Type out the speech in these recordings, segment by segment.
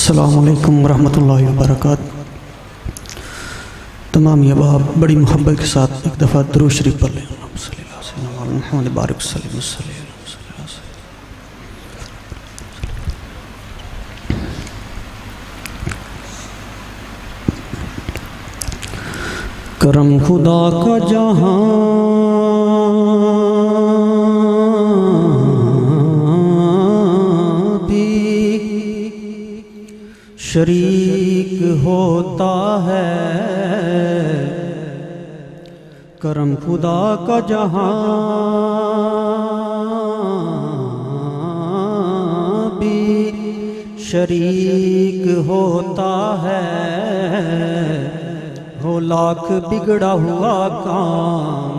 السلام علیکم ورحمۃ اللہ وبرکاتہ۔ تمام احباب بڑی محبت کے ساتھ ایک دفعہ درود شریف پڑھ لیں۔ اللہم صلی اللہ علیہ وسلم محمد بارک وسلم وسلم۔ کرم خدا کا جہاں شریک ہوتا ہے، کرم خدا کا جہاں بھی شریک ہوتا ہے، ہو لاکھ بگڑا ہوا کام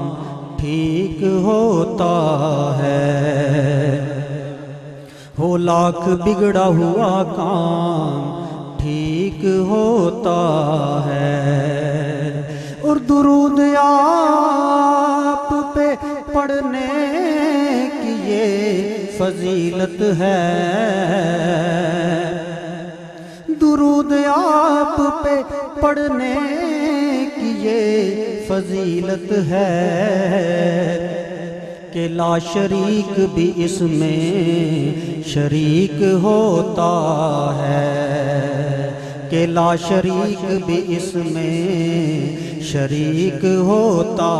ٹھیک ہوتا ہے، ہو لاکھ بگڑا ہوا کام ٹھیک ہوتا ہے۔ اور درود آپ پہ پڑھنے کی یہ فضیلت ہے، درود آپ پہ پڑھنے کی یہ فضیلت ہے کہ لا شریک بھی اس میں شریک ہوتا ہے، کہ لا شریک بھی اس میں شریک ہوتا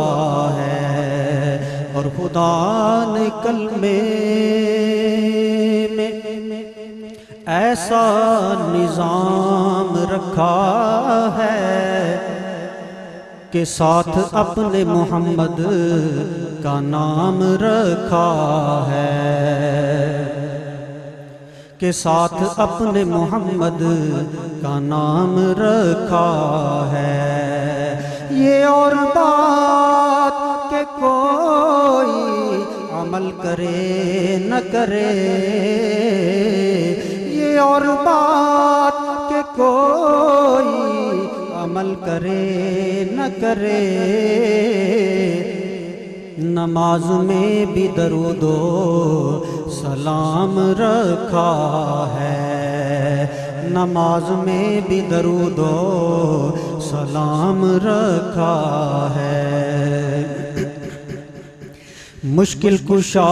ہے۔ اور خدا نے کلمے میں ایسا نظام رکھا ہے کہ ساتھ اپنے محمد کا نام رکھا ہے، کہ ساتھ اپنے محمد کا نام رکھا ہے۔ یہ اور بات کہ کوئی عمل کرے نہ کرے، یہ اور بات کہ کوئی عمل کرے نہ کرے، نماز میں بھی درود و سلام رکھا ہے، نماز میں بھی درود و سلام رکھا ہے۔ مشکل کشا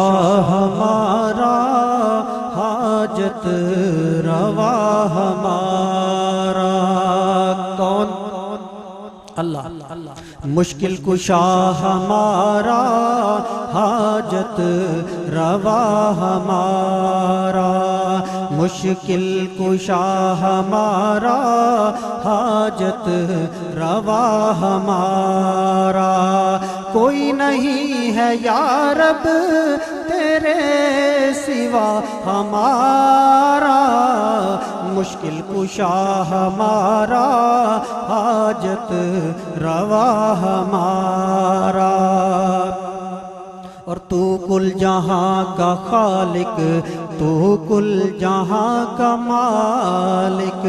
ہمارا حاجت روا ہمارا، کون؟ اللہ۔ مشکل کشا ہمارا حاجت روا ہمارا، مشکل کشا ہمارا حاجت روا ہمارا، کوئی نہیں ہے یا رب تیرے سوا ہمارا، مشکل کشا ہمارا حاجت روا ہمارا۔ اور تو کل جہاں کا خالق، تو کل جہاں کا مالک،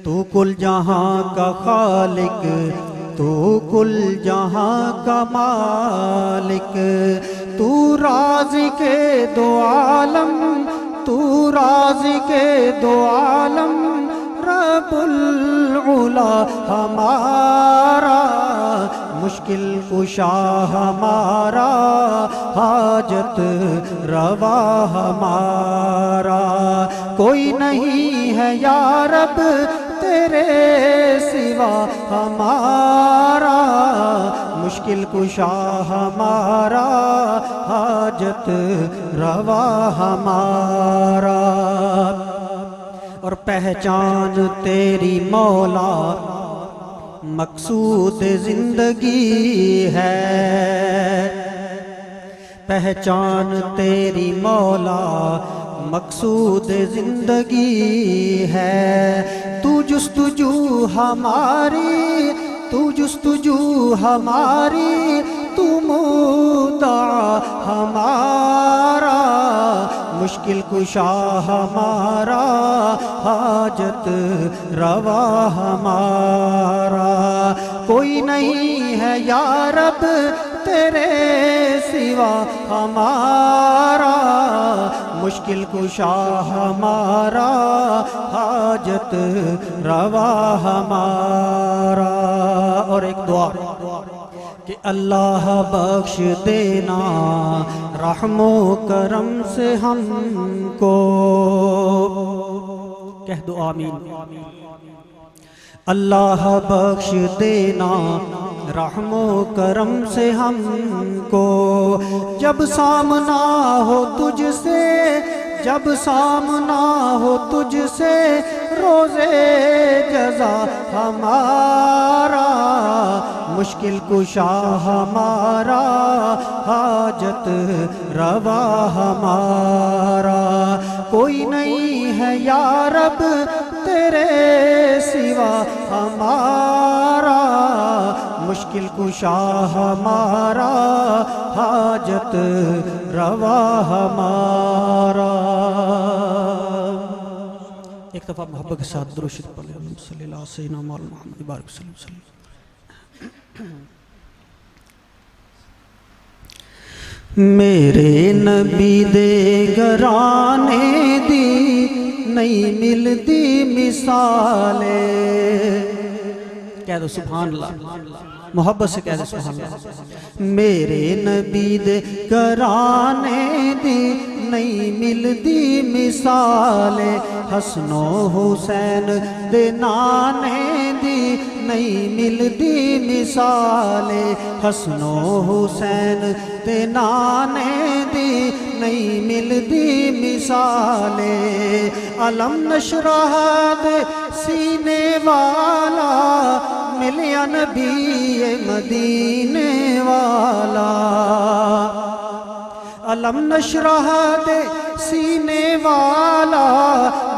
تو کل جہاں کا خالق، تو کل جہاں کا مالک، تو رازق دو عالم، تو رازق دو عالم، رب العلا ہمارا، مشکل کشا ہمارا حاجت روا ہمارا، کوئی نہیں ہے یا رب تیرے سوا ہمارا، مشکل کشا ہمارا حاجت روا ہمارا۔ اور پہچان تیری مولا مقصود زندگی ہے، پہچان تیری مولا مقصود زندگی ہے، تو جستجو ہماری، تو جستجو ہماری، تو مدعا ہمارا، مشکل کشا ہمارا حاجت روا ہمارا، کوئی نہیں ہے یا رب تیرے سوا ہمارا، مشکل کشا ہمارا حاجت روا ہمارا. اور ایک دعا کہ اللہ بخش دینا رحم و کرم سے ہم کو. کہہ دو آمین. اللہ بخش دینا رحم و کرم سے ہم کو. جب سامنا ہو تجھ سے، جب سامنا ہو تجھ سے روزے جزا ہمارا. مشکل کشا ہمارا حاجت روا ہمارا. کوئی نہیں ہے یا رب تیرے سوا ہمارا. مشکل کشا ہمارا حاجت روا ہمارا. ایک دفعہ محبت کے ساتھ درود شریف پڑھ لیں. اللہم صلی اللہ سیدنا مولانا محمد بارک وسلم. میرے نبی دے گرانے دی نہیں ملتی مثالیں. کہہ دو سبحان اللہ. محبت سے کہہ دو سبحان اللہ. میرے نبی دے گرانے دی نہیں ملتی مثالیں. حسن و حسین دے نانے دی نہیں ملتی مثالیں. حسن و حسین دے نانے دی نہیں ملتی مثالیں. علم نشرح دے سینے والا ملیا نبی مدینے والا. علم نشرح دے سینے والا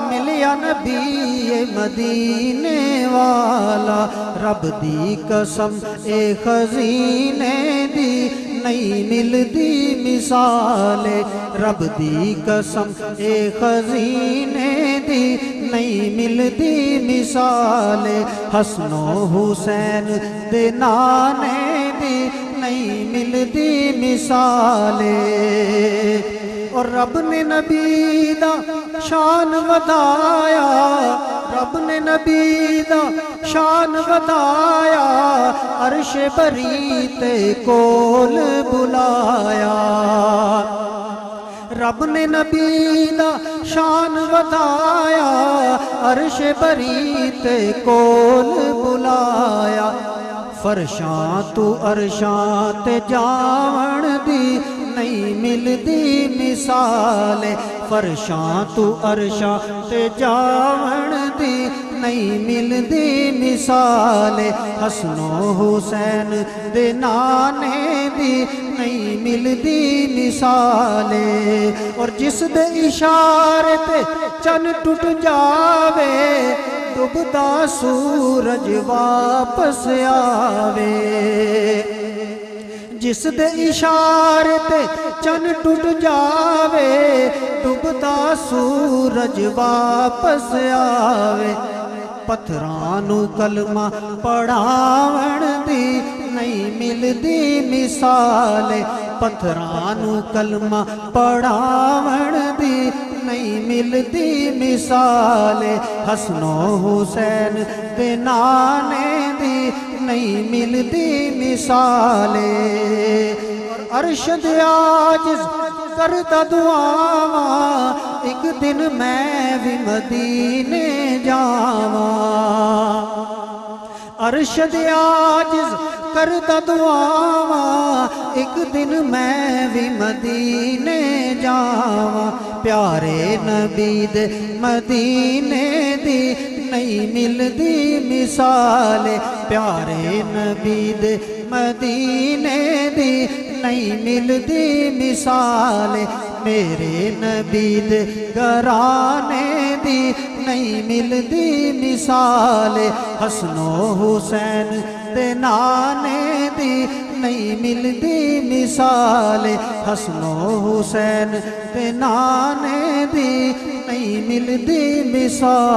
ملیا نبی مدینے والا. رب دی قسم اے خزینے دی نہیں ملتی مثالیں. رب دی قسم اے خزینے دی نہیں ملتی مثالیں. حسن و حسین دے نانے دی نہیں ملتی مثالیں. اور رب نے نبی دا شان ودایا، رب نے نبی دا شان ودایا. عرش بری تے کول بلایا. رب نے نبی دا شان ودایا. عرش بری تے کول بلایا. فرشاں تو عرشاں تے جاون دی نہیں ملتی مثالیں. فرشاں تو عرشاں تے جاون دی نہیں ملتی مثالیں. حسن و حسین دے نانے دی نہیں ملتی مثالیں. اور جس دے اشارے تے چن ٹوٹ جاوے ڈوبدا سورج واپس آوے. جس دے اشارے تے چن ٹوٹ جاوے ڈوبدا سورج واپس آوے. پتھراں نو کلمہ پڑھاون دی نہیں ملتی مثالیں. پتھراں نو کلمہ پڑھاون دی نہیں ملتی مثالیں. حسن و حسین دے نانے دی نہیں ملتی مثالیں. عرش دے عاجز کرتا دعاواں ایک دن میں بھی مدینے جاواں. عرش دے عاجز کرتا دعاواں ایک دن میں بھی مدینے جاواں. پیارے نبی دے مدینے دی نہیں ملتی مثالیں. پیارے نبی دے مدینے دی نہیں ملتی مثالیں. میرے نبی دے گھرانے دی نہیں ملتی مثالیں. حسن و حسین دے نانے دی نہیں ملتی مثالیں. حسن و حسین دے نانے دی نہیں ملتی مثالیں.